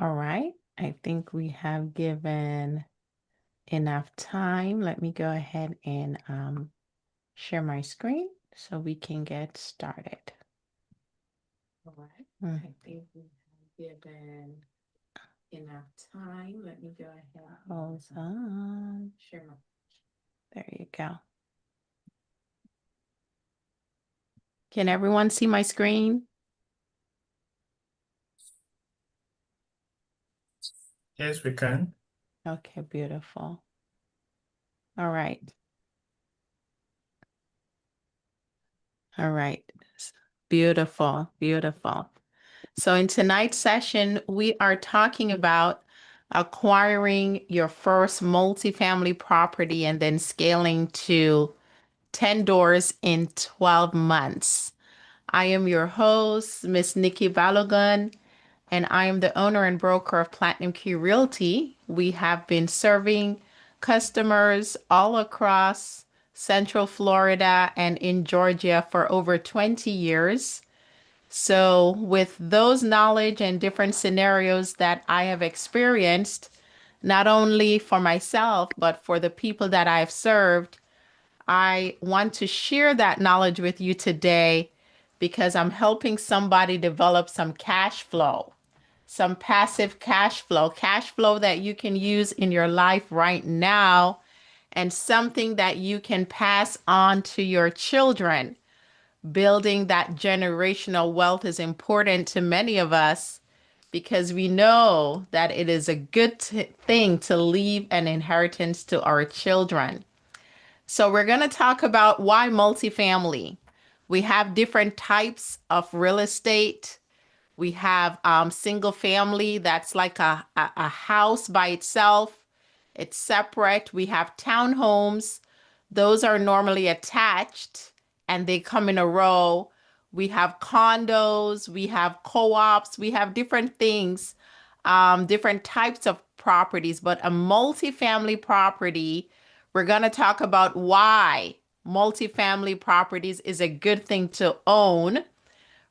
All right, I think we have given enough time. Let me go ahead and share my screen so we can get started. All right, I think we have given enough time. Let me go ahead. Hold on. Share my. There you go. Can everyone see my screen? Yes, we can. Okay, beautiful. All right. All right. Beautiful, beautiful. So in tonight's session, we are talking about acquiring your first multifamily property and then scaling to 10 doors in 12 months. I am your host, Miss Nikki Balogun, and I am the owner and broker of Platinum Key Realty. We have been serving customers all across Central Florida and in Georgia for over 20 years. So, with those knowledge and different scenarios that I have experienced, not only for myself, but for the people that I've served, I want to share that knowledge with you today because I'm helping somebody develop some cash flow, some passive cash flow that you can use in your life right now, and something that you can pass on to your children. Building that generational wealth is important to many of us because we know that it is a good thing to leave an inheritance to our children. So, we're going to talk about why multifamily. We have different types of real estate. We have single family, that's like a house by itself, it's separate. We have townhomes, those are normally attached and they come in a row. We have condos, we have co ops, we have different things, different types of properties. But a multifamily property, we're going to talk about why multifamily properties is a good thing to own.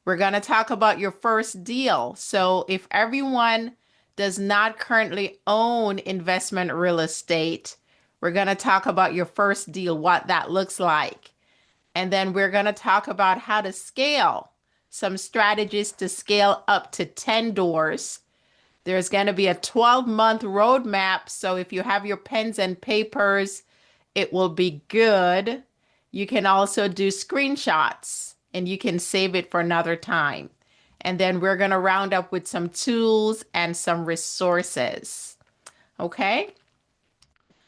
We're going to talk about your first deal. So, if everyone does not currently own investment real estate, we're going to talk about your first deal, what that looks like. And then we're going to talk about how to scale, some strategies to scale up to 10 doors. There's going to be a 12-month roadmap. So, if you have your pens and papers, it will be good. You can also do screenshots and you can save it for another time. And then we're going to round up with some tools and some resources. Okay?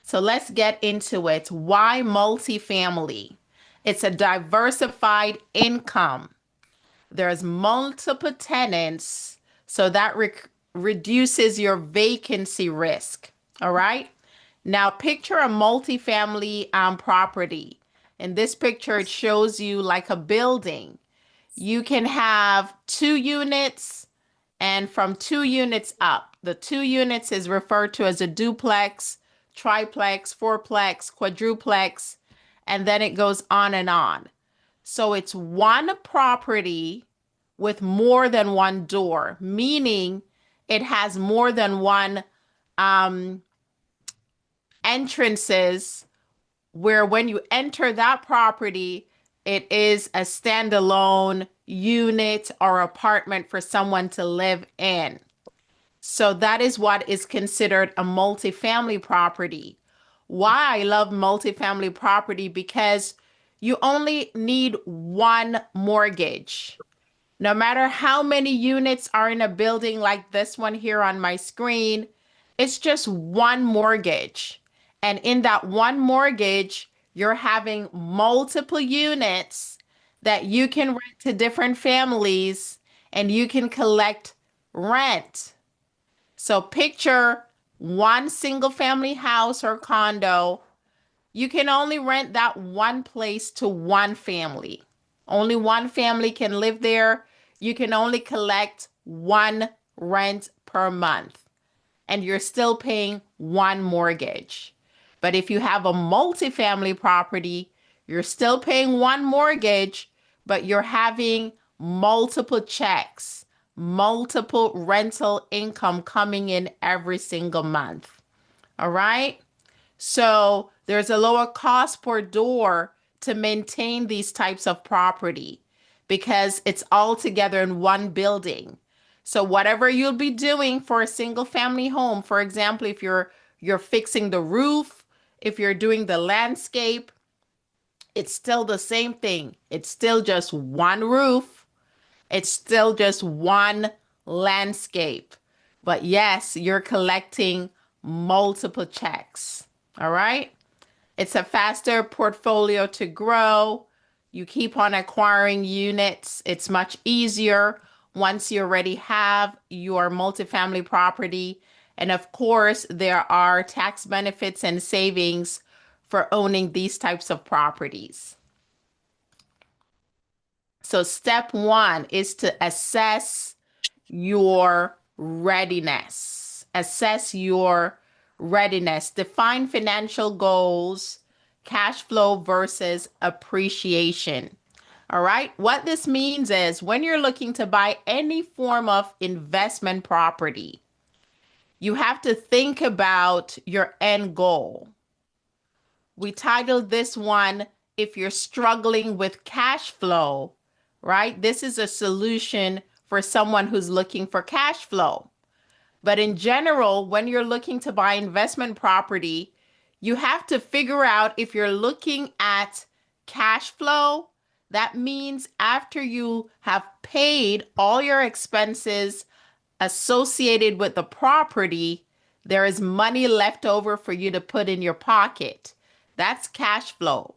So let's get into it. Why multifamily? It's a diversified income. There's multiple tenants, so that reduces your vacancy risk. All right? Now, picture a multifamily property. In this picture, it shows you like a building. You can have 2 units and from 2 units up. The 2 units is referred to as a duplex, triplex, fourplex, quadruplex, and then it goes on and on. So it's one property with more than one door, meaning it has more than one um, entrances where when you enter that property, it is a standalone unit or apartment for someone to live in. So that is what is considered a multifamily property. Why I love multifamily property? Because you only need one mortgage. No matter how many units are in a building like this one here on my screen, it's just one mortgage. And in that one mortgage, you're having multiple units that you can rent to different families and you can collect rent. So picture one single family house or condo. You can only rent that one place to one family. Only one family can live there. You can only collect one rent per month, and you're still paying one mortgage. But if you have a multifamily property, you're still paying one mortgage, but you're having multiple checks, multiple rental income coming in every single month. All right. So there's a lower cost per door to maintain these types of property because it's all together in one building. So whatever you'll be doing for a single family home, for example, if you're fixing the roof, if you're doing the landscape, it's still the same thing. It's still just one roof. It's still just one landscape. But yes, you're collecting multiple checks. All right. It's a faster portfolio to grow. You keep on acquiring units. It's much easier once you already have your multifamily property. And of course, there are tax benefits and savings for owning these types of properties. So step one is to assess your readiness. Assess your readiness. Define financial goals, cash flow versus appreciation. All right. What this means is when you're looking to buy any form of investment property, you have to think about your end goal. We titled this one, If You're Struggling with Cash Flow, right? This is a solution for someone who's looking for cash flow. But in general, when you're looking to buy investment property, you have to figure out if you're looking at cash flow. That means after you have paid all your expenses associated with the property, there is money left over for you to put in your pocket. That's cash flow.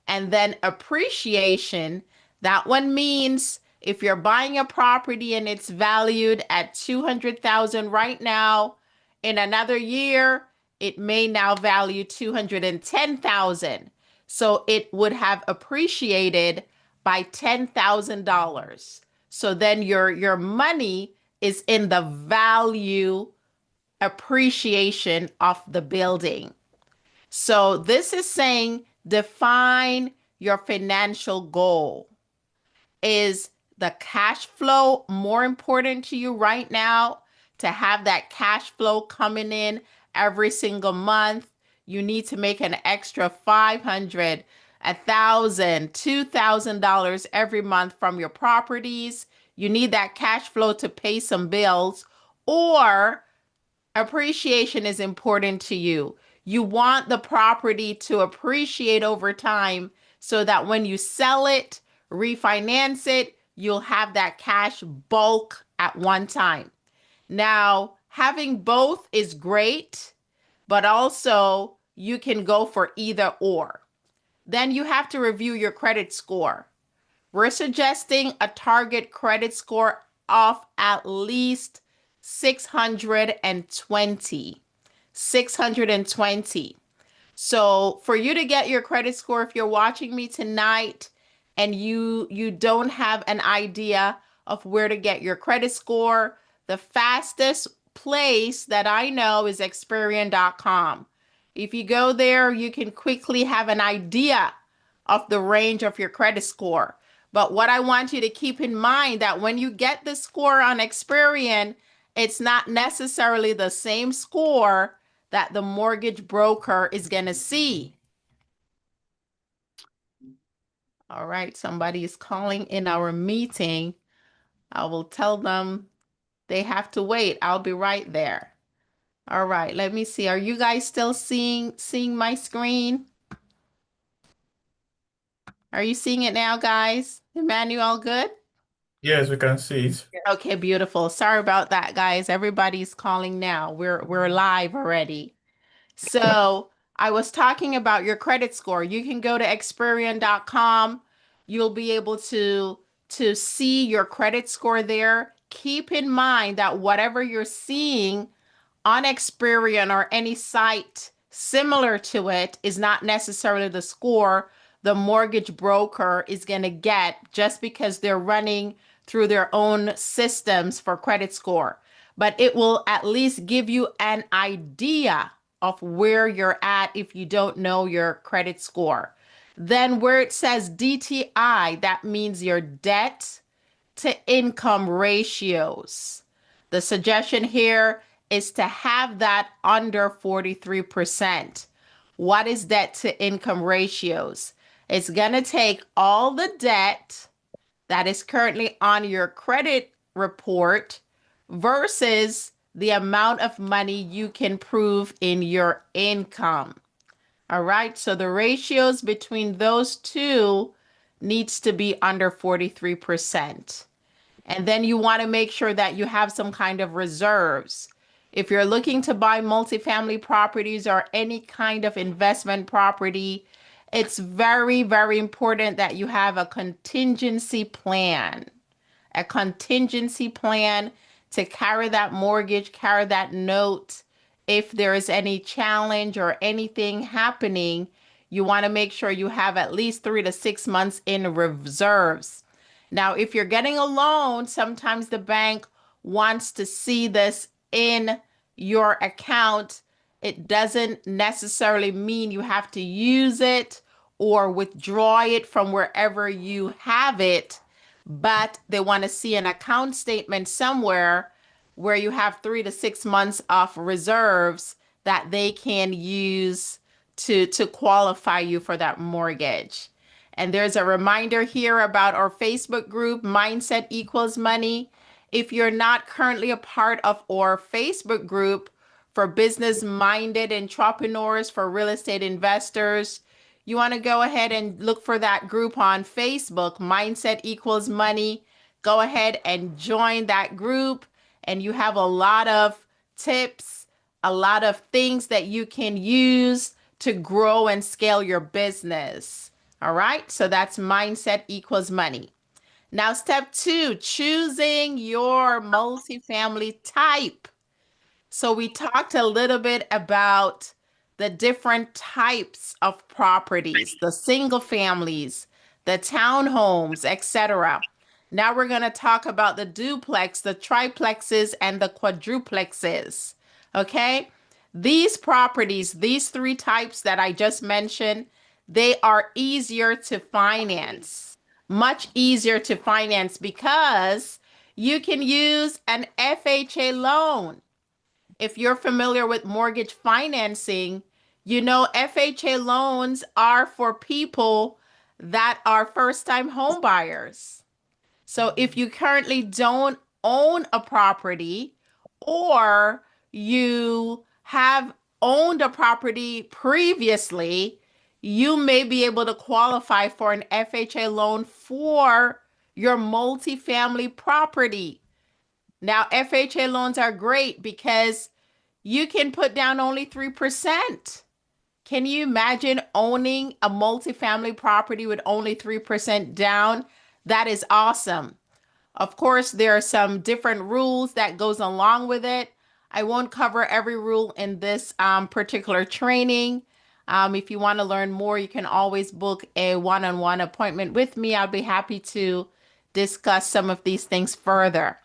And then appreciation, that one means if you're buying a property and it's valued at 200,000 right now, in another year, it may now value 210,000. So it would have appreciated by $10,000. So then your money is in the value appreciation of the building. So this is saying define your financial goal. Is the cash flow more important to you right now? To have that cash flow coming in every single month, you need to make an extra $500, $1,000, $2,000 every month from your properties. You need that cash flow to pay some bills, or appreciation is important to you. You want the property to appreciate over time so that when you sell it, refinance it, you'll have that cash bulk at one time. Now, having both is great, but also you can go for either or. Then you have to review your credit score. We're suggesting a target credit score of at least 620. 620. So for you to get your credit score, if you're watching me tonight and you don't have an idea of where to get your credit score, the fastest place that I know is Experian.com. If you go there, you can quickly have an idea of the range of your credit score. But what I want you to keep in mind that when you get the score on Experian, it's not necessarily the same score that the mortgage broker is going to see. All right, somebody is calling in our meeting. I will tell them they have to wait. I'll be right there. All right, let me see. Are you guys still seeing my screen? Are you seeing it now, guys? Emmanuel, good? Yes, we can see it. Okay, beautiful. Sorry about that, guys. Everybody's calling now. We're live already. So I was talking about your credit score. You can go to Experian.com. You'll be able to see your credit score there. Keep in mind that whatever you're seeing on Experian or any site similar to it is not necessarily the score the mortgage broker is going to get just because they're running through their own systems for credit score. But it will at least give you an idea of where you're at if you don't know your credit score. Then where it says DTI, that means your debt to income ratios. The suggestion here is to have that under 43%. What is debt to income ratios? It's going to take all the debt that is currently on your credit report versus the amount of money you can prove in your income. All right, so the ratios between those two needs to be under 43%. And then you want to make sure that you have some kind of reserves. If you're looking to buy multifamily properties or any kind of investment property, it's very, very important that you have a contingency plan. A contingency plan to carry that mortgage, carry that note. If there is any challenge or anything happening, you want to make sure you have at least 3 to 6 months in reserves. Now, if you're getting a loan, sometimes the bank wants to see this in your account. It doesn't necessarily mean you have to use it or withdraw it from wherever you have it, but they want to see an account statement somewhere where you have 3 to 6 months of reserves that they can use to qualify you for that mortgage. And there's a reminder here about our Facebook group, Mindset Equals Money. If you're not currently a part of our Facebook group for business-minded entrepreneurs, for real estate investors, you want to go ahead and look for that group on Facebook, Mindset Equals Money. Go ahead and join that group, and you have a lot of tips, a lot of things that you can use to grow and scale your business. All right, so that's Mindset Equals Money. Now, step 2, choosing your multifamily type. So we talked a little bit about the different types of properties, the single families, the townhomes, etc. Now we're going to talk about the duplex, the triplexes, and the quadruplexes. Okay? These properties, these 3 types that I just mentioned, they are easier to finance, much easier to finance because you can use an FHA loan. If you're familiar with mortgage financing, you know FHA loans are for people that are first-time home buyers. So if you currently don't own a property or you have owned a property previously, you may be able to qualify for an FHA loan for your multifamily property. Now, FHA loans are great because you can put down only 3%. Can you imagine owning a multifamily property with only 3% down? That is awesome. Of course, there are some different rules that goes along with it. I won't cover every rule in this particular training. If you want to learn more, you can always book a one-on-one appointment with me. I'll be happy to discuss some of these things further.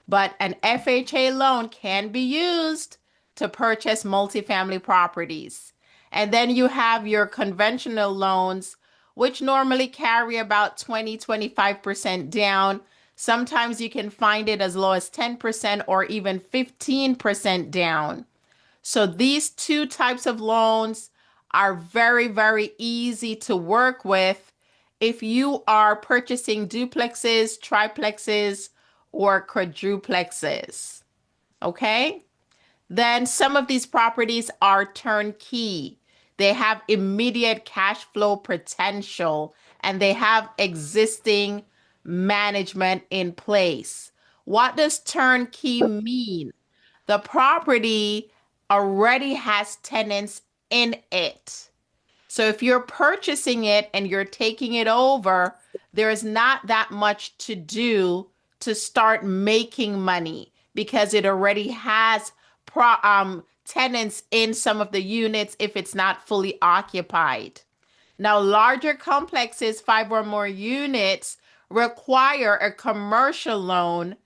But an FHA loan can be used to purchase multifamily properties. And then you have your conventional loans, which normally carry about 20-25% down. Sometimes you can find it as low as 10% or even 15% down. So these 2 types of loans are very, very easy to work with if you are purchasing duplexes, triplexes, or quadruplexes. Okay? Then some of these properties are turnkey. They have immediate cash flow potential and they have existing management in place. What does turnkey mean? The property already has tenants in it. So if you're purchasing it and you're taking it over, there is not that much to do to start making money because it already has tenants in some of the units if it's not fully occupied. Now, larger complexes, 5 or more units, require a commercial loan.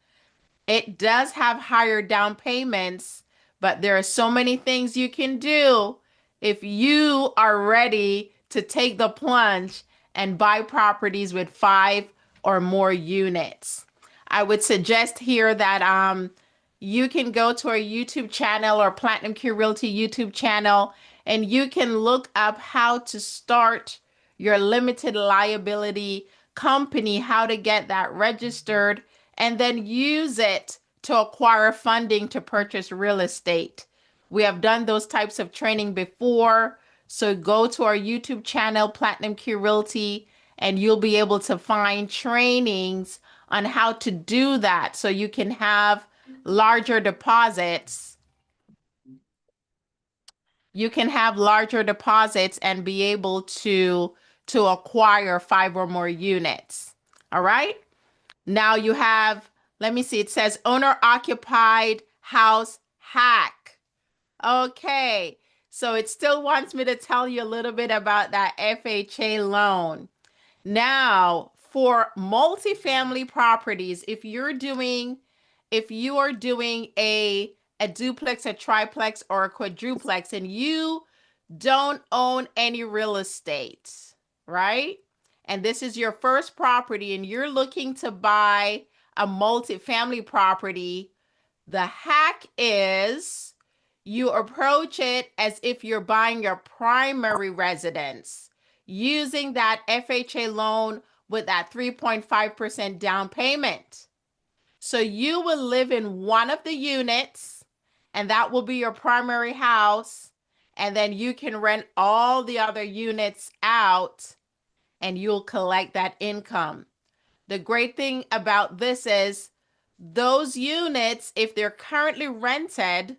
It does have higher down payments, but there are so many things you can do if you are ready to take the plunge and buy properties with 5 or more units. I would suggest here that you can go to our YouTube channel or Platinum Q Realty YouTube channel, and you can look up how to start your limited liability company, how to get that registered, and then use it to acquire funding to purchase real estate. We have done those types of training before. So go to our YouTube channel, Platinum Q Realty, and you'll be able to find trainings on how to do that so you can have larger deposits. You can have larger deposits and be able to acquire 5 or more units. All right? Now you have, let me see, it says owner occupied house hack. Okay. So it still wants me to tell you a little bit about that FHA loan. Now, for multifamily properties, if you are doing a duplex, a triplex, or a quadruplex, and you don't own any real estate, right? And this is your first property, and you're looking to buy a multifamily property, the hack is you approach it as if you're buying your primary residence using that FHA loan with that 3.5% down payment. So you will live in one of the units, and that will be your primary house. And then you can rent all the other units out, and you'll collect that income. The great thing about this is those units, if they're currently rented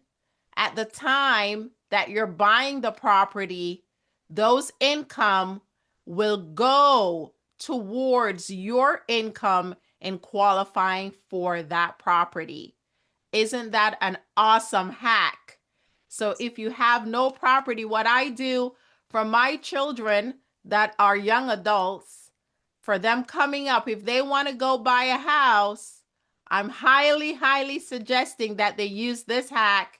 at the time that you're buying the property, those income will go towards your income in qualifying for that property. Isn't that an awesome hack? So if you have no property, what I do for my children that are young adults, for them coming up, if they want to go buy a house, I'm highly, highly suggesting that they use this hack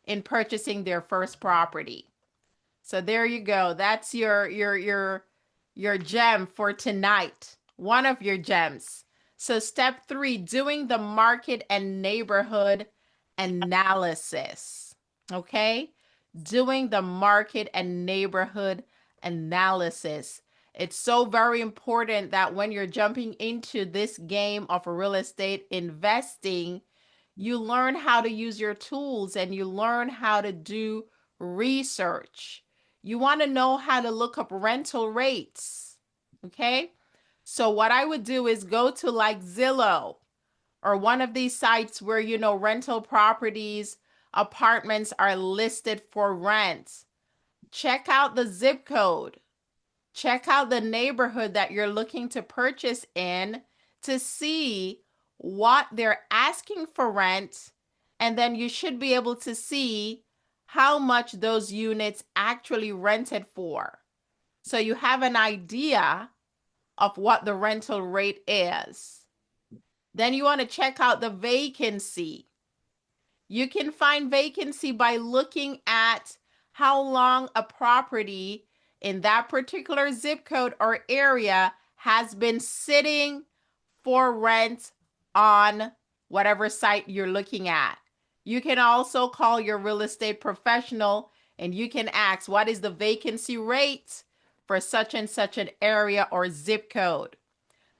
in purchasing their first property. So there you go. That's your gem for tonight. One of your gems. So step 3, doing the market and neighborhood analysis. Okay? Doing the market and neighborhood analysis. It's so very important that when you're jumping into this game of real estate investing, you learn how to use your tools and you learn how to do research. You want to know how to look up rental rates. Okay? So what I would do is go to like Zillow or one of these sites where, rental properties, apartments are listed for rent. Check out the zip code. Check out the neighborhood that you're looking to purchase in to see what they're asking for rent. And then you should be able to see how much those units actually rented for. So you have an idea of what the rental rate is. Then you want to check out the vacancy. You can find vacancy by looking at how long a property in that particular zip code or area has been sitting for rent on whatever site you're looking at. You can also call your real estate professional and you can ask, what is the vacancy rate for such and such an area or zip code?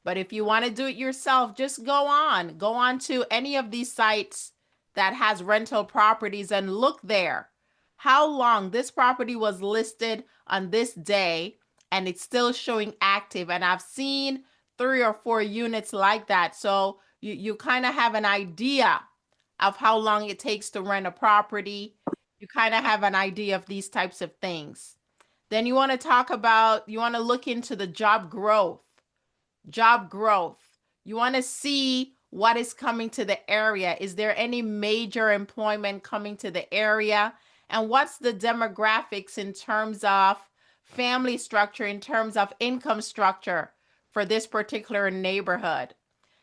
But if you want to do it yourself, just go on to any of these sites that has rental properties and look there. How long this property was listed on this day and it's still showing active. And I've seen 3 or 4 units like that. So you kind of have an idea of how long it takes to rent a property. You kind of have an idea of these types of things. Then you want to look into the job growth. You want to see what is coming to the area. Is there any major employment coming to the area? And what's the demographics in terms of family structure, in terms of income structure for this particular neighborhood?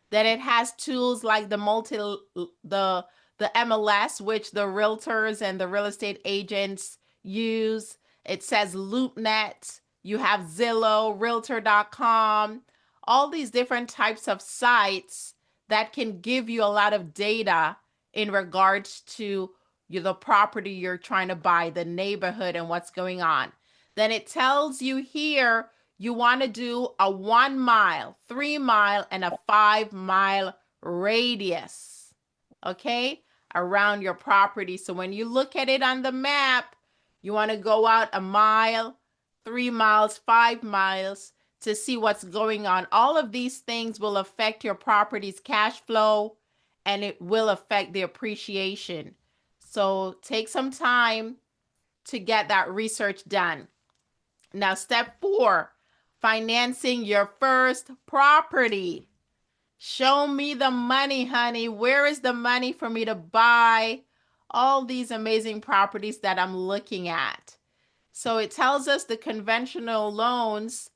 Then it has tools like the MLS, which the realtors and the real estate agents use. It says LoopNet. You have Zillow, Realtor.com, all these different types of sites that can give you a lot of data in regards to the property you're trying to buy, the neighborhood, and what's going on. Then it tells you here you want to do a 1 mile, 3 mile, and a 5 mile radius, okay, around your property. So when you look at it on the map, you want to go out a mile, 3 miles, 5 miles to see what's going on. All of these things will affect your property's cash flow, and it will affect the appreciation. So take some time to get that research done. Now, step 4, financing your first property. Show me the money, honey. Where is the money for me to buy all these amazing properties that I'm looking at? So it tells us the conventional loans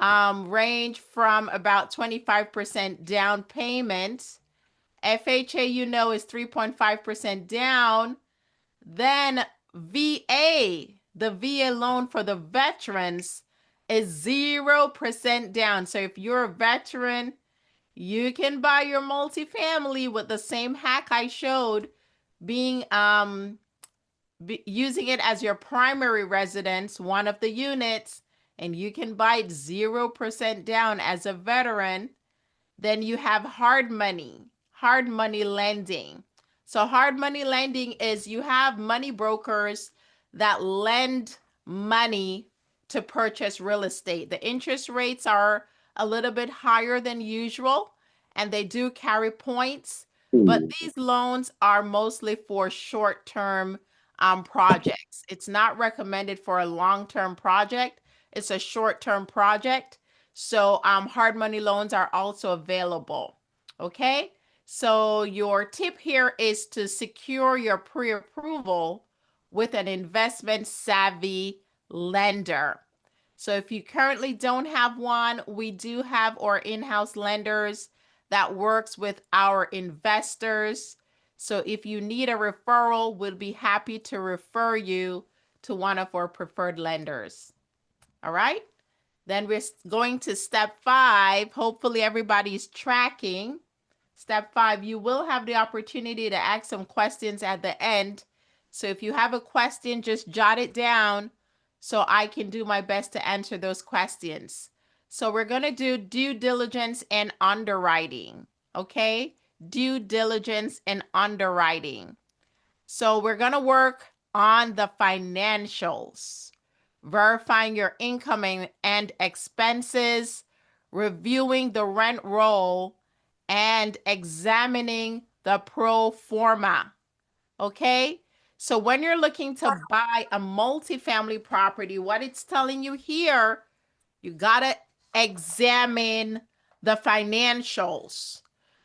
range from about 25% down payment. FHA, is 3.5% down. Then VA, the VA loan for the veterans is 0% down. So if you're a veteran, you can buy your multifamily with the same hack I showed, being using it as your primary residence, one of the units, and you can buy it 0% down as a veteran. Then you have hard money lending. So hard money lending is you have money brokers that lend money to purchase real estate. The interest rates are a little bit higher than usual, and they do carry points, but these loans are mostly for short-term projects. It's not recommended for a long-term project. It's a short-term project. So hard money loans are also available. Okay. So your tip here is to secure your pre-approval with an investment savvy lender. So if you currently don't have one, we do have our in-house lenders that works with our investors. So if you need a referral, we'll be happy to refer you to one of our preferred lenders. All right. Then we're going to step 5. Hopefully everybody's tracking. Step 5, you will have the opportunity to ask some questions at the end. So if you have a question, just jot it down so I can do my best to answer those questions. So we're going to do due diligence and underwriting. Okay? Due diligence and underwriting. So we're going to work on the financials, verifying your income and expenses, reviewing the rent roll, and examining the pro forma. Okay? So when you're looking to buy a multifamily property, what it's telling you here, you got to examine the financials.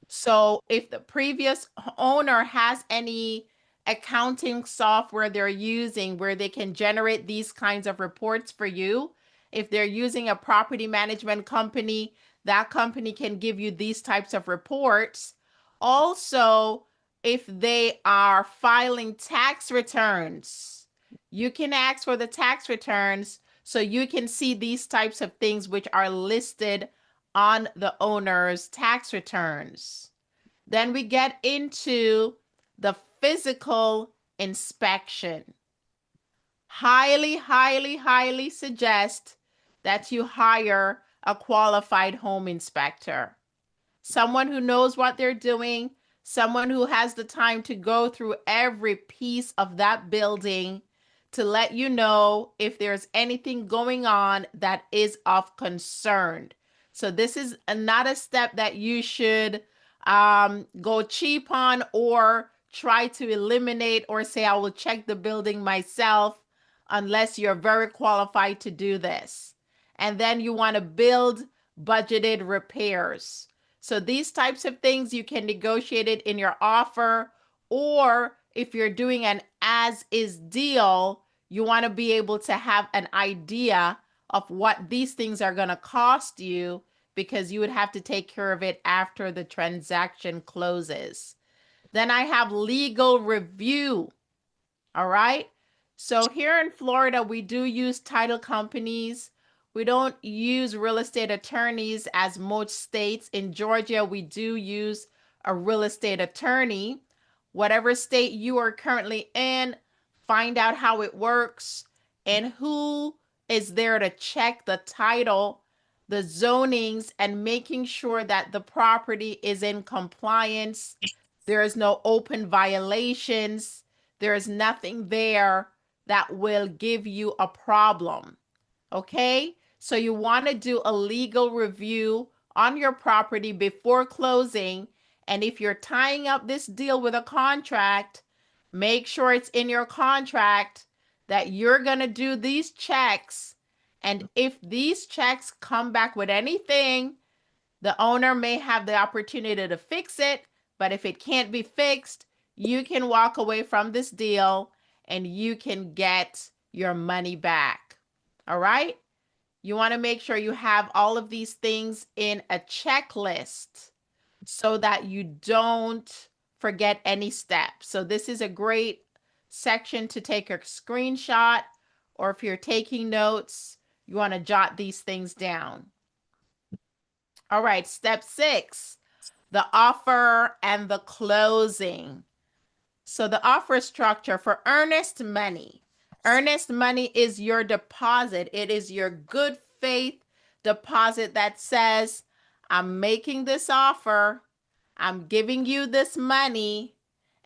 So if the previous owner has any accounting software they're using where they can generate these kinds of reports for you, if they're using a property management company, that company can give you these types of reports. Also, if they are filing tax returns, you can ask for the tax returns so you can see these types of things which are listed on the owner's tax returns. Then we get into the physical inspection. Highly, highly, highly suggest that you hire a qualified home inspector, someone who knows what they're doing, someone who has the time to go through every piece of that building to let you know if there's anything going on that is of concern. So this is not a step that you should go cheap on or try to eliminate or say, I will check the building myself, unless you're very qualified to do this. And then you want to build budgeted repairs. So these types of things you can negotiate it in your offer, or if you're doing an as-is deal, you want to be able to have an idea of what these things are going to cost you, because you would have to take care of it after the transaction closes. Then I have legal review. All right. So here in Florida, we do use title companies. We don't use real estate attorneys as most states. In Georgia, we do use a real estate attorney. Whatever state you are currently in, find out how it works and who is there to check the title, the zonings, and making sure that the property is in compliance. There is no open violations. There is nothing there that will give you a problem. Okay? So you want to do a legal review on your property before closing. And if you're tying up this deal with a contract, make sure it's in your contract that you're going to do these checks. And if these checks come back with anything, the owner may have the opportunity to fix it. But if it can't be fixed, you can walk away from this deal and you can get your money back. All right? You want to make sure you have all of these things in a checklist so that you don't forget any step. So this is a great section to take a screenshot, or if you're taking notes, you want to jot these things down. All right, step 6, the offer and the closing. So the offer structure for earnest money. Earnest money is your deposit. It is your good faith deposit that says, I'm making this offer, I'm giving you this money,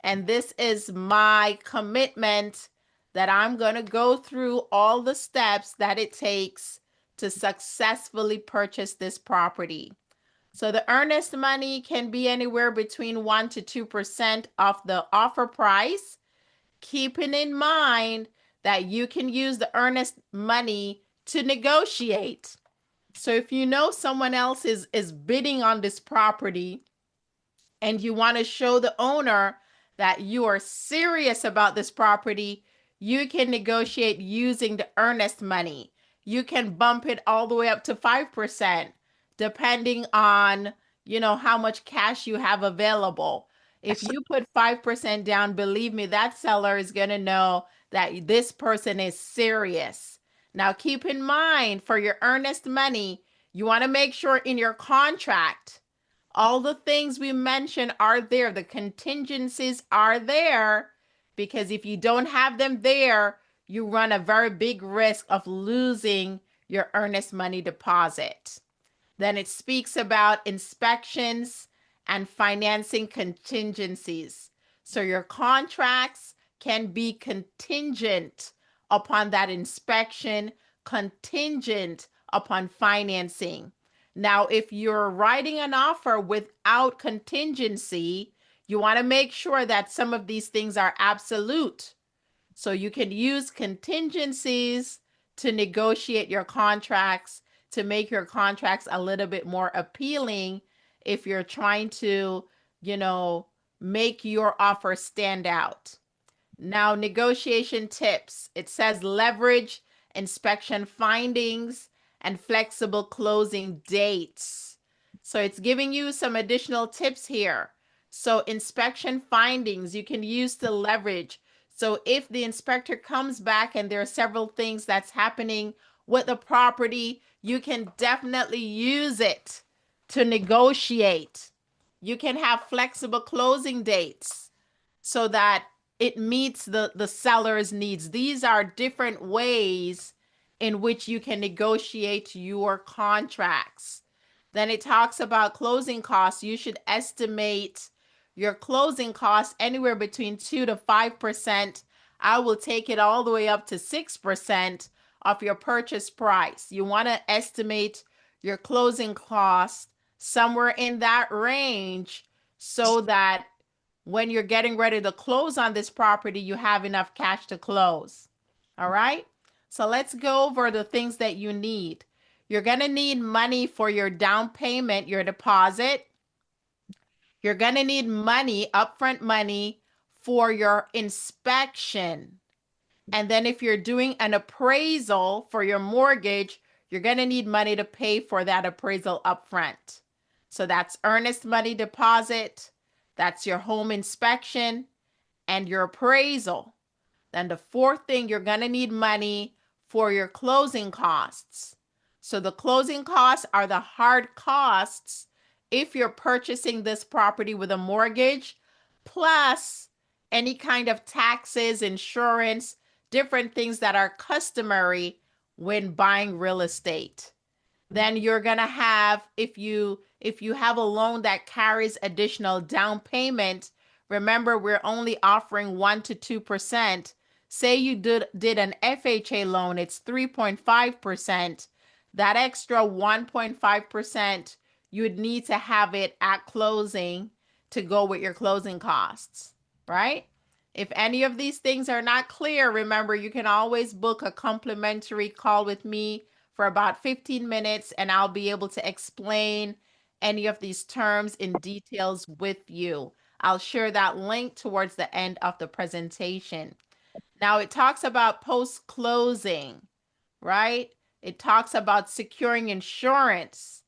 and this is my commitment that I'm going to go through all the steps that it takes to successfully purchase this property. So the earnest money can be anywhere between 1 to 2% of the offer price, keeping in mind that you can use the earnest money to negotiate. So if you know someone else is bidding on this property and you want to show the owner that you are serious about this property, you can negotiate using the earnest money. You can bump it all the way up to 5%, depending on, how much cash you have available. If you put 5% down, believe me, that seller is going to know that this person is serious. Now, keep in mind, for your earnest money, you want to make sure in your contract, all the things we mentioned are there. The contingencies are there, because if you don't have them there, you run a very big risk of losing your earnest money deposit. Then it speaks about inspections and financing contingencies. So your contracts can be contingent upon that inspection, contingent upon financing. Now, if you're writing an offer without contingency, you want to make sure that some of these things are absolute. So you can use contingencies to negotiate your contracts, to make your contracts a little bit more appealing if you're trying to, make your offer stand out. Now, negotiation tips. It says leverage inspection findings and flexible closing dates. So it's giving you some additional tips here. So inspection findings you can use to leverage. So if the inspector comes back and there are several things that's happening with the property, you can definitely use it to negotiate. You can have flexible closing dates so that it meets the seller's needs. These are different ways in which you can negotiate your contracts. Then it talks about closing costs. You should estimate your closing costs anywhere between 2 to 5%. I will take it all the way up to 6% of your purchase price. You want to estimate your closing costs somewhere in that range so that when you're getting ready to close on this property, you have enough cash to close. All right? So let's go over the things that you need. You're going to need money for your down payment, your deposit. You're going to need money, upfront money, for your inspection. And then if you're doing an appraisal for your mortgage, you're going to need money to pay for that appraisal upfront. So that's earnest money deposit, that's your home inspection, and your appraisal. Then the fourth thing, you're going to need money for your closing costs. So the closing costs are the hard costs if you're purchasing this property with a mortgage, plus any kind of taxes, insurance, different things that are customary when buying real estate. Then you're going to have, if you have a loan that carries additional down payment, remember we're only offering 1 to 2%. Say you did an FHA loan, it's 3.5%. That extra 1.5%, you would need to have it at closing to go with your closing costs, right? If any of these things are not clear, remember you can always book a complimentary call with me for about 15 minutes, and I'll be able to explain any of these terms in details with you. I'll share that link towards the end of the presentation. Now it talks about post-closing, right? It talks about securing insurance,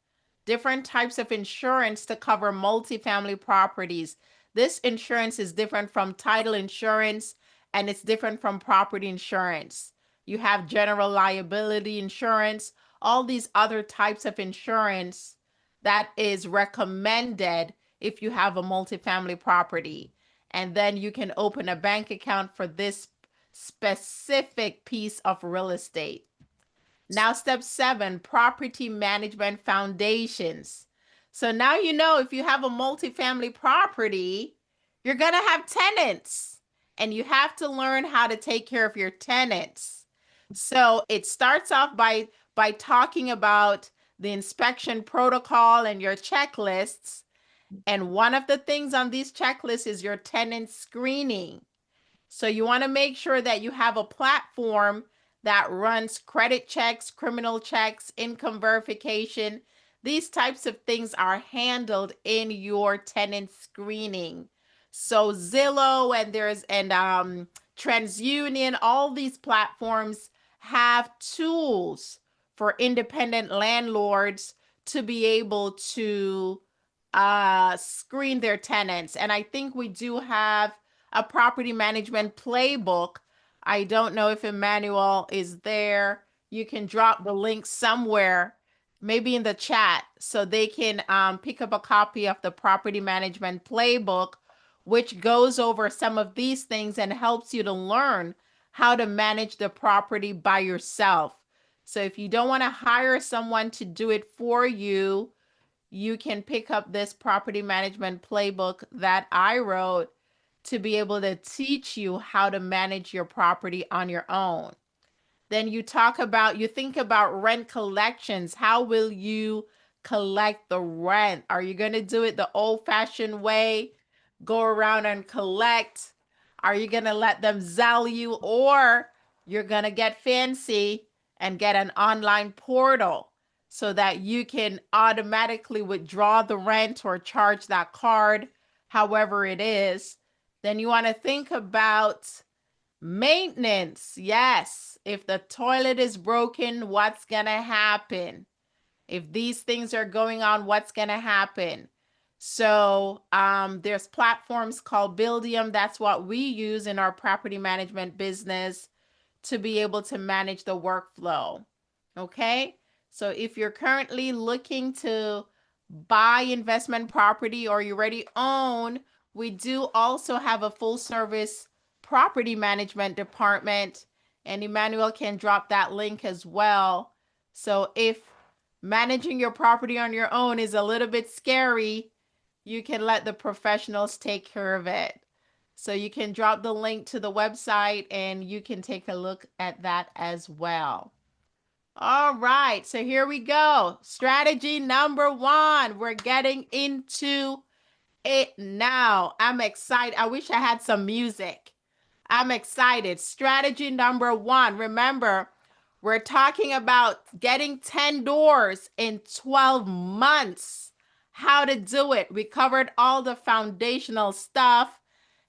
different types of insurance to cover multifamily properties. This insurance is different from title insurance, and it's different from property insurance. You have general liability insurance, all these other types of insurance that is recommended if you have a multifamily property. And then you can open a bank account for this specific piece of real estate. Now, step 7, property management foundations. So now you know if you have a multifamily property, you're going to have tenants, and you have to learn how to take care of your tenants. So it starts off by talking about the inspection protocol and your checklists. And one of the things on these checklists is your tenant screening. So you want to make sure that you have a platform that runs credit checks, criminal checks, income verification. These types of things are handled in your tenant screening. So Zillow and TransUnion, all these platforms have tools for independent landlords to be able to screen their tenants. And I think we do have a property management playbook. I don't know if Emmanuel is there. You can drop the link somewhere, maybe in the chat, so they can pick up a copy of the property management playbook, which goes over some of these things and helps you to learn how to manage the property by yourself. So if you don't want to hire someone to do it for you, you can pick up this property management playbook that I wrote to be able to teach you how to manage your property on your own. Then you think about rent collections. How will you collect the rent? Are you going to do it the old-fashioned way? Go around and collect? Are you going to let them Zelle you, or you're going to get fancy and get an online portal so that you can automatically withdraw the rent or charge that card, however it is? Then you want to think about maintenance. Yes. If the toilet is broken, what's going to happen? If these things are going on, what's going to happen? So there's platforms called Buildium. That's what we use in our property management business to be able to manage the workflow. Okay. So if you're currently looking to buy investment property or you already own, we do also have a full service property management department, and Emmanuel can drop that link as well. So if managing your property on your own is a little bit scary, you can let the professionals take care of it. So you can drop the link to the website and you can take a look at that as well. All right, so here we go. Strategy number 1. We're getting into it now. I'm excited. I wish I had some music. I'm excited. Strategy number 1. Remember, we're talking about getting 10 doors in 12 months. How to do it. We covered all the foundational stuff.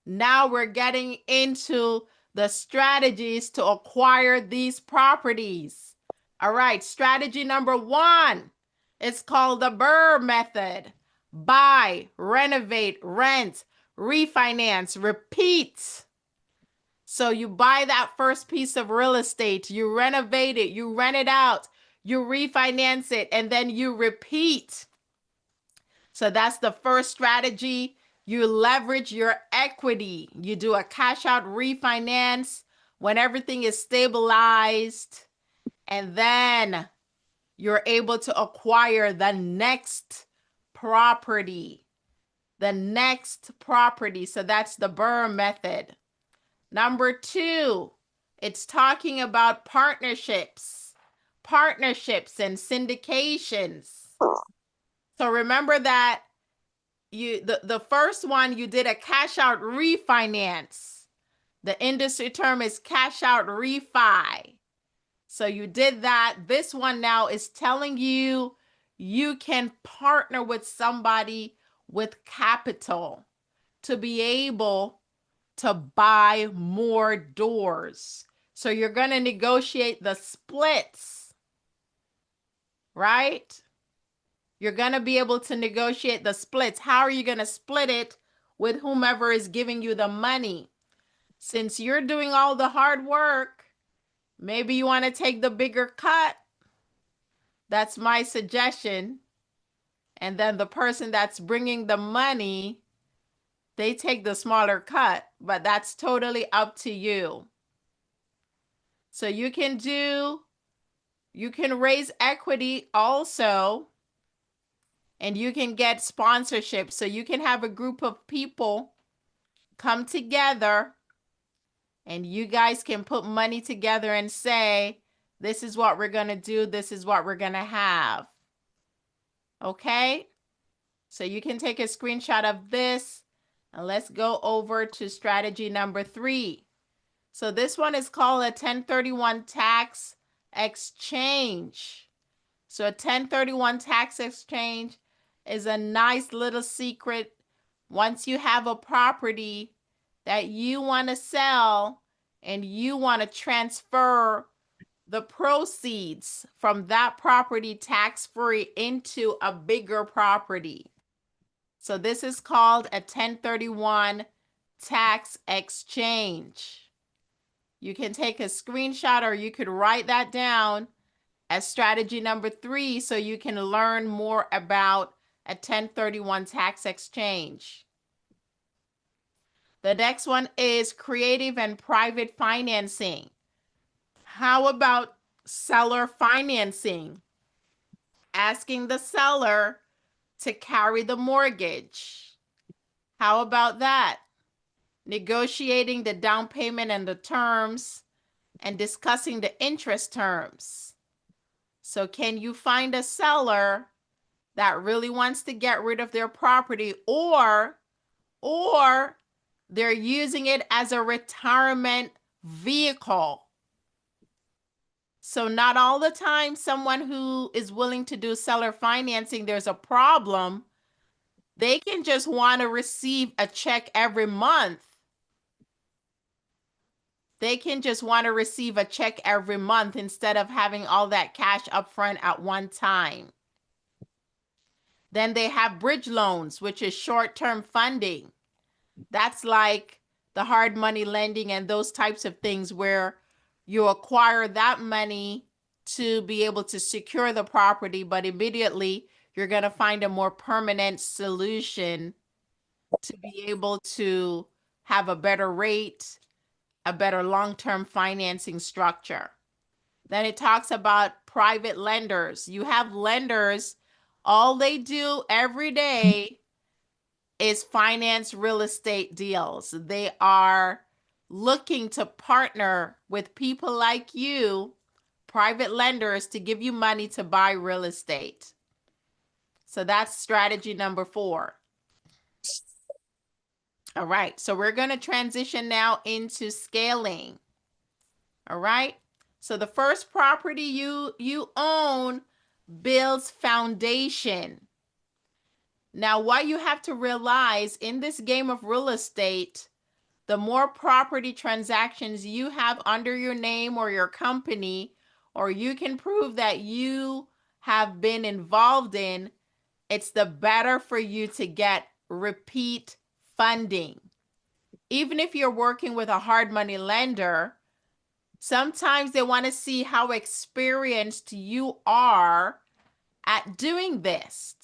Now we're getting into the strategies to acquire these properties. All right, strategy number 1. It's called the BRRRR method. Buy, renovate, rent, refinance, repeat. So you buy that first piece of real estate, you renovate it, you rent it out, you refinance it, and then you repeat. So that's the first strategy. You leverage your equity. You do a cash out refinance when everything is stabilized, and then you're able to acquire the next property. The next property. So that's the BRRRR method. Number 2, it's talking about partnerships and syndications. So remember that the first one, you did a cash out refinance. The industry term is cash out refi. So you did that. This one now is telling you you can partner with somebody with capital to be able to buy more doors. So you're going to negotiate the splits, right? You're going to be able to negotiate the splits. How are you going to split it with whomever is giving you the money? Since you're doing all the hard work, maybe you want to take the bigger cut. That's my suggestion. And then the person that's bringing the money, they take the smaller cut, but that's totally up to you. So you can raise equity also, and you can get sponsorship. So you can have a group of people come together and you guys can put money together and say, this is what we're going to do. This is what we're going to have. Okay? So you can take a screenshot of this, and let's go over to strategy number 3. So this one is called a 1031 tax exchange. So a 1031 tax exchange is a nice little secret. Once you have a property that you want to sell and you want to transfer the proceeds from that property tax-free into a bigger property. So this is called a 1031 tax exchange. You can take a screenshot or you could write that down as strategy number 3 so you can learn more about a 1031 tax exchange. The next one is creative and private financing. How about seller financing? Asking the seller to carry the mortgage. How about that? Negotiating the down payment and the terms and discussing the interest terms. So can you find a seller that really wants to get rid of their property, or they're using it as a retirement vehicle? So not all the time someone who is willing to do seller financing, there's a problem. They can just want to receive a check every month. They can just want to receive a check every month instead of having all that cash upfront at one time. Then they have bridge loans, which is short-term funding. That's like the hard money lending and those types of things where you acquire that money to be able to secure the property, but immediately you're going to find a more permanent solution to be able to have a better rate, a better long-term financing structure. Then it talks about private lenders. You have lenders, all they do every day is finance real estate deals. They are looking to partner with people like you, private lenders, to give you money to buy real estate. So that's strategy number 4. All right, so we're going to transition now into scaling. All right, so the first property you own builds foundation. Now, what you have to realize in this game of real estate, the more property transactions you have under your name or your company, or you can prove that you have been involved in, it's the better for you to get repeat funding. Even if you're working with a hard money lender, sometimes they want to see how experienced you are at doing this.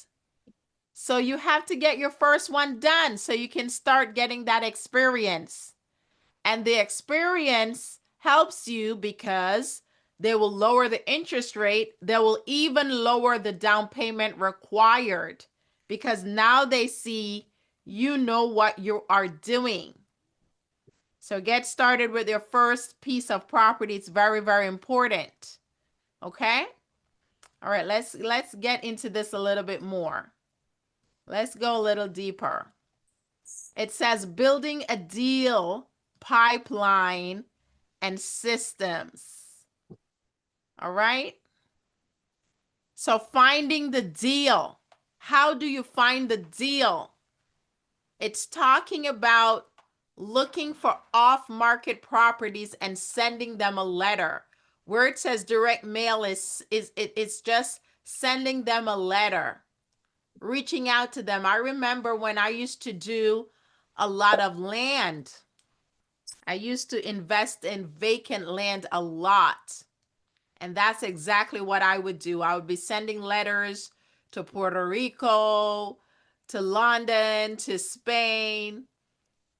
So you have to get your first one done so you can start getting that experience. And the experience helps you because they will lower the interest rate. They will even lower the down payment required because now they see you know what you are doing. So get started with your first piece of property. It's very, very important. Okay? All right, let's get into this a little bit more. Let's go a little deeper. It says building a deal pipeline and systems. All right? So finding the deal. How do you find the deal? It's talking about looking for off-market properties and sending them a letter. Where it says direct mail it's just sending them a letter, reaching out to them. I remember when I used to do a lot of land. I used to invest in vacant land a lot. And that's exactly what I would do. I would be sending letters to Puerto Rico, to London, to Spain,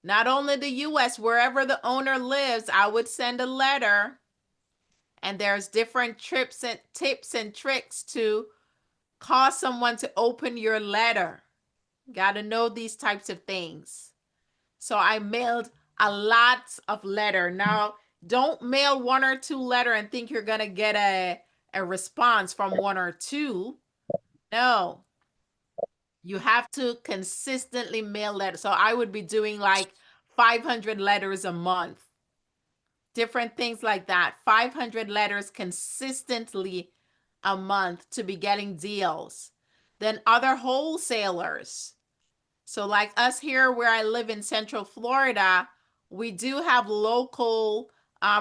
not only the US, wherever the owner lives, I would send a letter. And there's different tips and tricks to cause someone to open your letter. Got to know these types of things. So I mailed a lot of letter. Now, don't mail one or two letter and think you're going to get a response from one or two. No. You have to consistently mail letters. So I would be doing like 500 letters a month. Different things like that. 500 letters consistently a month to be getting deals. Then other wholesalers. So like us here where I live in Central Florida, we do have local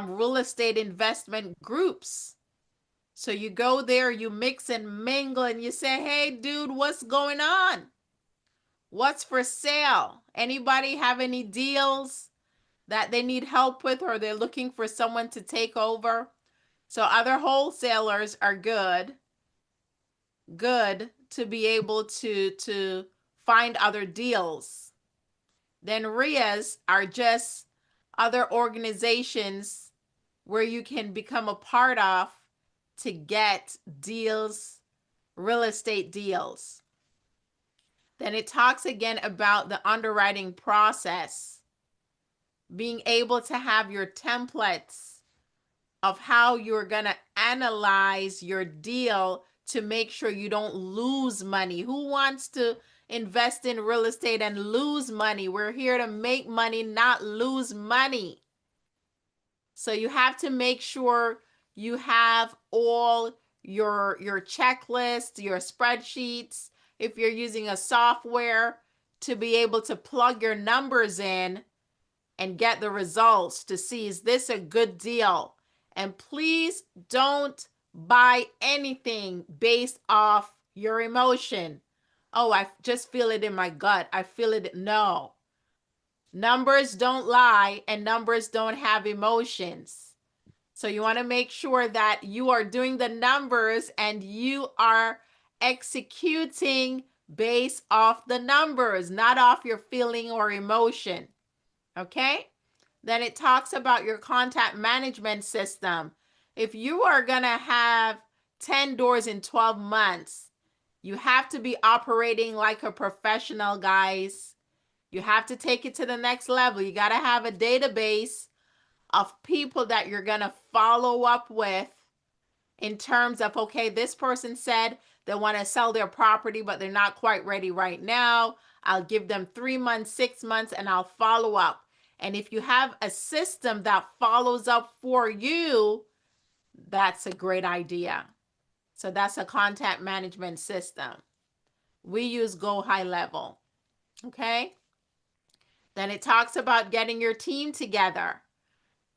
real estate investment groups. So you go there, you mix and mingle, and you say, hey, dude, what's going on? What's for sale? Anybody have any deals that they need help with or they're looking for someone to take over? So other wholesalers are good to be able to find other deals. Then RIAs are just other organizations where you can become a part of to get deals, real estate deals. Then it talks again about the underwriting process, being able to have your templates of how you're going to analyze your deal to make sure you don't lose money. Who wants to invest in real estate and lose money? We're here to make money, not lose money. So you have to make sure you have all your checklists, your spreadsheets, if you're using a software, to be able to plug your numbers in and get the results to see, is this a good deal? And please don't buy anything based off your emotion. Oh, I just feel it in my gut. I feel it. No. Numbers don't lie and numbers don't have emotions. So you want to make sure that you are doing the numbers and you are executing based off the numbers, not off your feeling or emotion. Okay? Then it talks about your contact management system. If you are going to have 10 doors in 12 months, you have to be operating like a professional, guys. You have to take it to the next level. You got to have a database of people that you're going to follow up with in terms of, okay, this person said they want to sell their property, but they're not quite ready right now. I'll give them 3 months, 6 months, and I'll follow up. And if you have a system that follows up for you, that's a great idea. So that's a contact management system. We use Go High Level. Okay? Then it talks about getting your team together.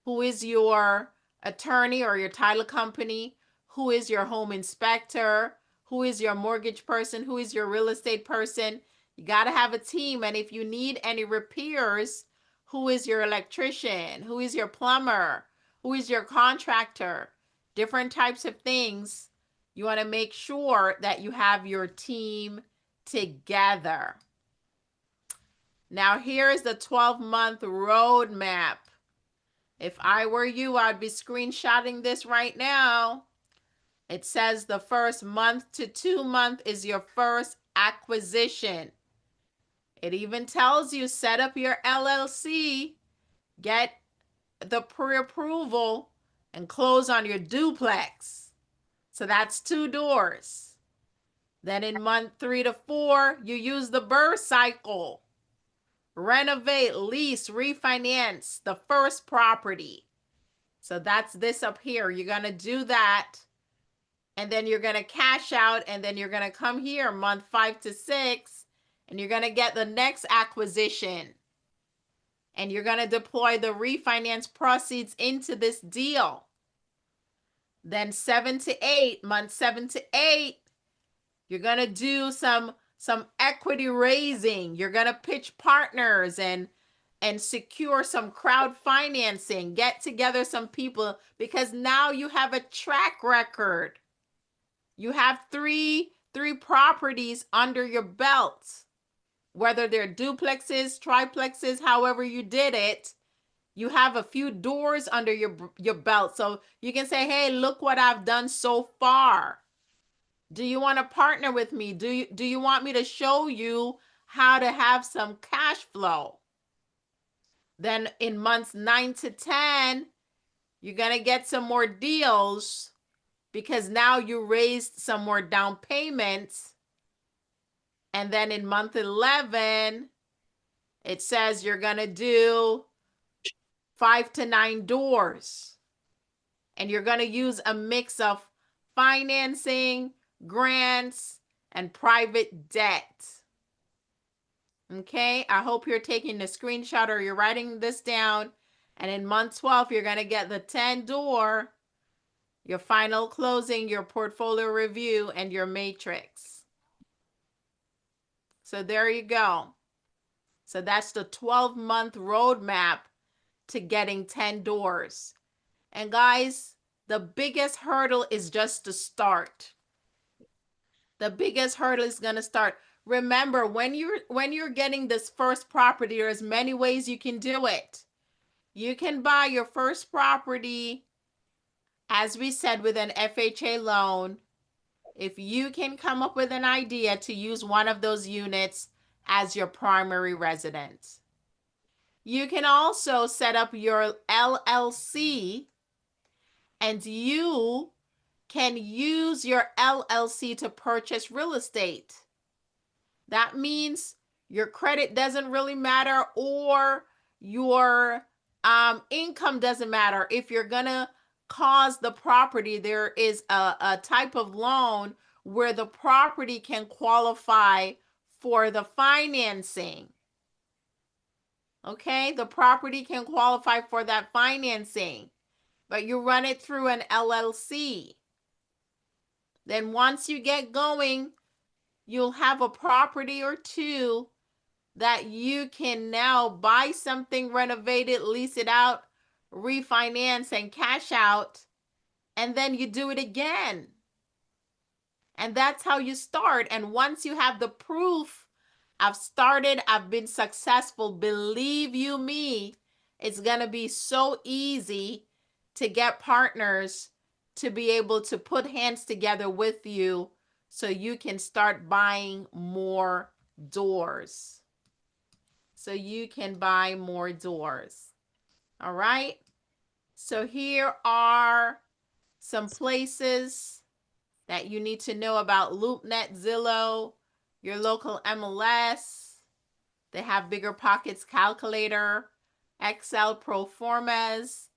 Who is your attorney or your title company? Who is your home inspector? Who is your mortgage person? Who is your real estate person? You got to have a team. And if you need any repairs, who is your electrician? Who is your plumber? Who is your contractor? Different types of things. You want to make sure that you have your team together. Now, here is the 12-month roadmap. If I were you, I'd be screenshotting this right now. It says the first month to 2 month is your first acquisition. It even tells you set up your LLC, get the pre-approval, and close on your duplex. So that's 2 doors. Then in month 3 to 4, you use the BRRRR cycle. Renovate, lease, refinance the first property. So that's this up here. You're going to do that. And then you're going to cash out. And then you're going to come here month 5 to 6. And you're going to get the next acquisition. And you're going to deploy the refinance proceeds into this deal. Then 7 to 8, month 7 to 8, you're going to do some equity raising. You're going to pitch partners and secure some crowd financing, get together some people, because now you have a track record. You have three properties under your belt, whether they're duplexes, triplexes, however you did it. You have a few doors under your belt. So you can say, hey, look what I've done so far. Do you want to partner with me? Do you want me to show you how to have some cash flow? Then in months 9 to 10, you're going to get some more deals because now you raised some more down payments. And then in month 11, it says you're going to do 5 to 9 doors. And you're going to use a mix of financing, grants, and private debt. Okay, I hope you're taking a screenshot or you're writing this down. And in month 12, you're going to get the 10 door, your final closing, your portfolio review, and your matrix. So there you go. So that's the 12-month roadmap to getting 10 doors. And guys, the biggest hurdle is just to start. The biggest hurdle is going to start. Remember, when you're getting this first property, there's many ways you can do it. You can buy your first property, as we said, with an FHA loan. If you can come up with an idea to use one of those units as your primary residence. You can also set up your LLC, and you can use your LLC to purchase real estate. That means your credit doesn't really matter, or your income doesn't matter. If you're going to cause the property, there is a type of loan where the property can qualify for the financing. Okay, the property can qualify for that financing, but you run it through an LLC. Then once you get going, you'll have a property or two that you can now buy something, renovate it, lease it out, refinance, and cash out, and then you do it again. And that's how you start. And once you have the proof, I've started, I've been successful, believe you me, it's going to be so easy to get partners to be able to put hands together with you so you can start buying more doors. So you can buy more doors. All right. So here are some places that you need to know about: LoopNet, Zillow, your local MLS. They have Bigger Pockets Calculator, Excel Proformas,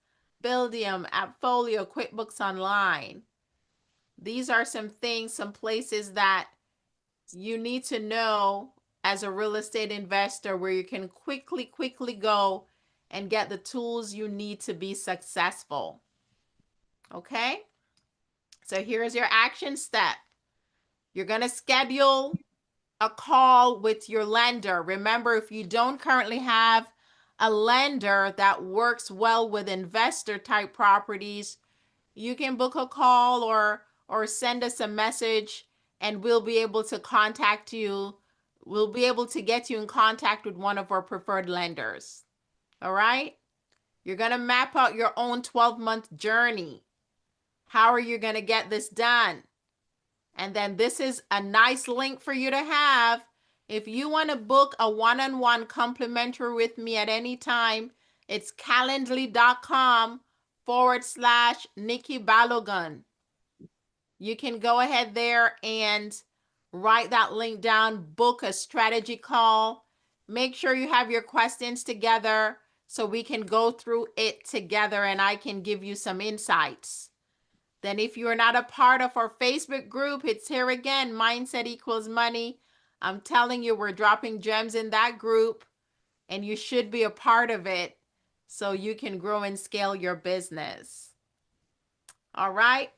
Buildium, Appfolio, QuickBooks Online. These are some things, some places that you need to know as a real estate investor, where you can quickly go and get the tools you need to be successful. Okay? So here's your action step. You're going to schedule a call with your lender. Remember, if you don't currently have a lender that works well with investor type properties, you can book a call or send us a message and we'll be able to contact you. We'll be able to get you in contact with one of our preferred lenders. All right? You're going to map out your own 12-month journey. How are you going to get this done? And then this is a nice link for you to have. If you want to book a one-on-one complimentary with me at any time, it's calendly.com/Nikki Balogun. You can go ahead there and write that link down, book a strategy call. Make sure you have your questions together so we can go through it together and I can give you some insights. Then if you are not a part of our Facebook group, it's here again, Mindset Equals Money. I'm telling you, we're dropping gems in that group and you should be a part of it so you can grow and scale your business. All right.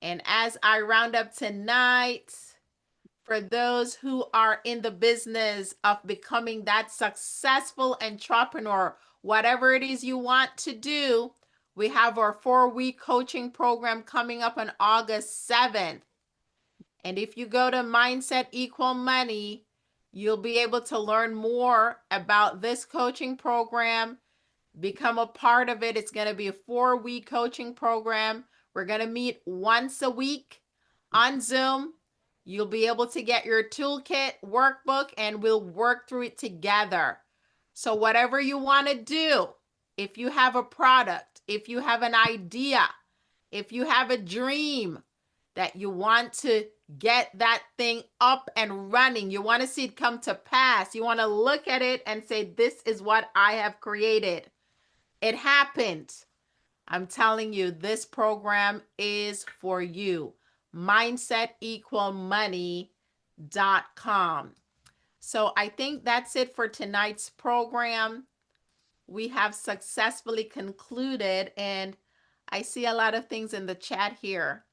And as I round up tonight, for those who are in the business of becoming that successful entrepreneur, whatever it is you want to do, we have our 4-week coaching program coming up on August 7th. And if you go to Mindset Equal Money, you'll be able to learn more about this coaching program, become a part of it. It's going to be a 4-week coaching program. We're going to meet once a week on Zoom. You'll be able to get your toolkit workbook and we'll work through it together. So whatever you want to do, if you have a product, if you have an idea, if you have a dream that you want to get that thing up and running, you want to see it come to pass, you want to look at it and say, this is what I have created. It happened. I'm telling you, this program is for you. MindsetEqualMoney.com. So I think that's it for tonight's program. We have successfully concluded, and I see a lot of things in the chat here.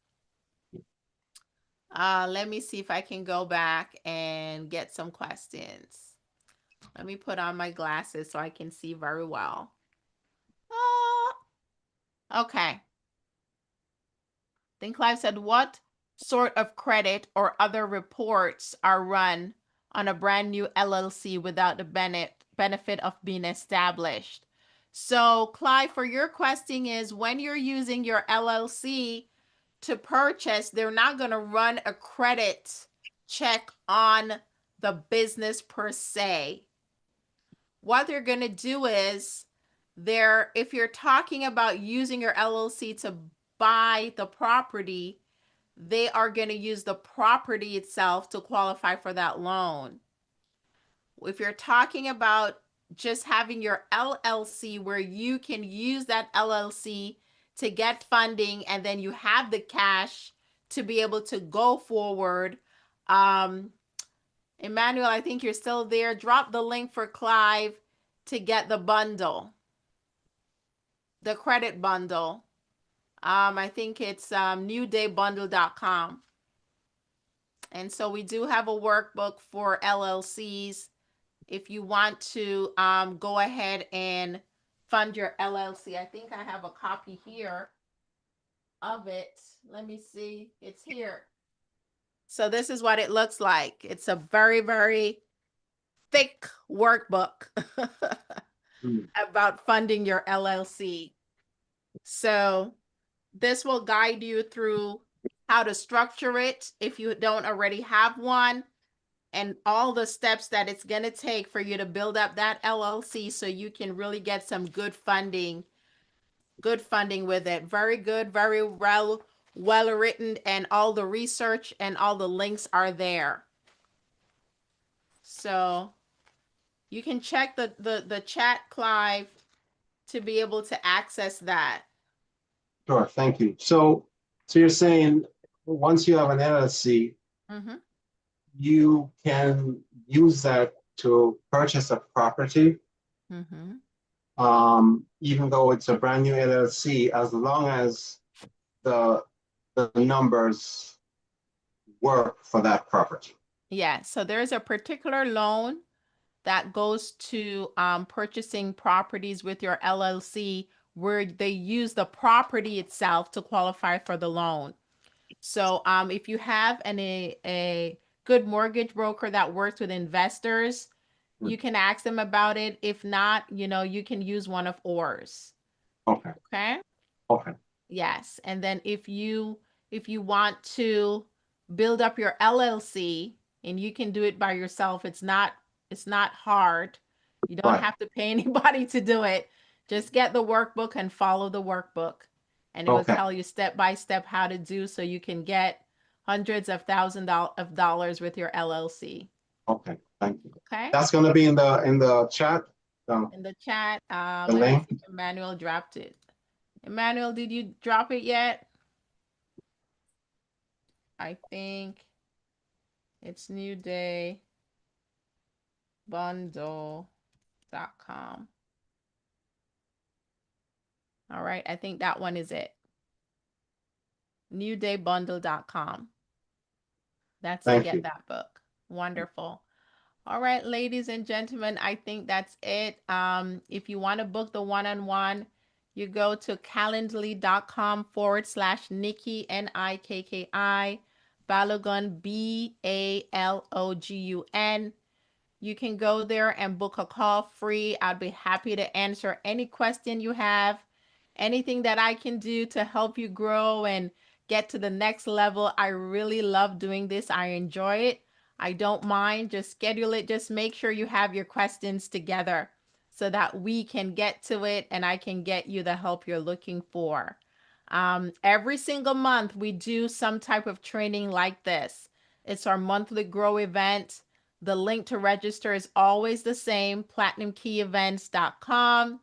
Let me see if I can go back and get some questions. Let me put on my glasses so I can see very well. Okay. Then Clive said, what sort of credit or other reports are run on a brand new LLC without the benefit of being established? So Clive, for your question is, when you're using your LLC to purchase, they're not going to run a credit check on the business per se. What they're going to do is, if you're talking about using your LLC to buy the property, they are going to use the property itself to qualify for that loan. If you're talking about just having your LLC where you can use that LLC to get funding and then you have the cash to be able to go forward. Emmanuel, I think you're still there. Drop the link for Clive to get the bundle, the credit bundle. I think it's newdaybundle.com. And so we do have a workbook for LLCs. If you want to go ahead and fund your LLC, I think I have a copy here of it. Let me see. It's here. So this is what it looks like. It's a very, very thick workbook about funding your LLC. So this will guide you through how to structure it if you don't already have one, and all the steps that it's going to take for you to build up that LLC so you can really get some good funding with it. Very good, very well written, and all the research and all the links are there. So you can check the chat, Clive, to be able to access that. Sure, thank you. So you're saying once you have an LLC, you can use that to purchase a property, even though it's a brand new LLC, as long as the numbers work for that property. Yeah, so there's a particular loan that goes to purchasing properties with your LLC where they use the property itself to qualify for the loan. So if you have a good mortgage broker that works with investors, you can ask them about it. If not, you can use one of ours. Okay, Okay? okay, Yes. And then if you want to build up your LLC, and you can do it by yourself, it's not hard. You don't Right. have to pay anybody to do it. Just get the workbook and follow the workbook. And it will Okay. tell you step by step how to do, so you can get hundreds of thousands of dollars with your LLC. Okay, thank you. Okay? That's gonna be in the chat? In the chat, The let me link? see if Emmanuel dropped it. Emmanuel, did you drop it yet? I think it's newdaybundle.com. All right, I think that one is it. newdaybundle.com. That's to Thank get you. that book. Wonderful. All right, ladies and gentlemen, I think that's it. If you want to book the one-on-one, you go to calendly.com/Nikki, Nikki, Balogun, Balogun. You can go there and book a call free. I'd be happy to answer any question you have, anything that I can do to help you grow and get to the next level. I really love doing this. I enjoy it. I don't mind. Just schedule it. Just make sure you have your questions together so that we can get to it and I can get you the help you're looking for. Every single month, we do some type of training like this. It's our monthly grow event. The link to register is always the same, platinumkeyevents.com.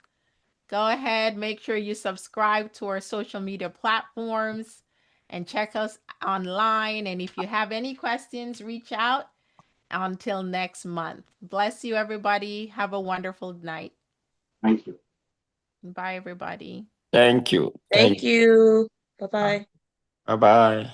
Go ahead, make sure you subscribe to our social media platforms and check us online. And if you have any questions, reach out. Until next month. Bless you, everybody. Have a wonderful night. Thank you. Bye, everybody. Thank you. Thank you. Bye-bye. Bye-bye.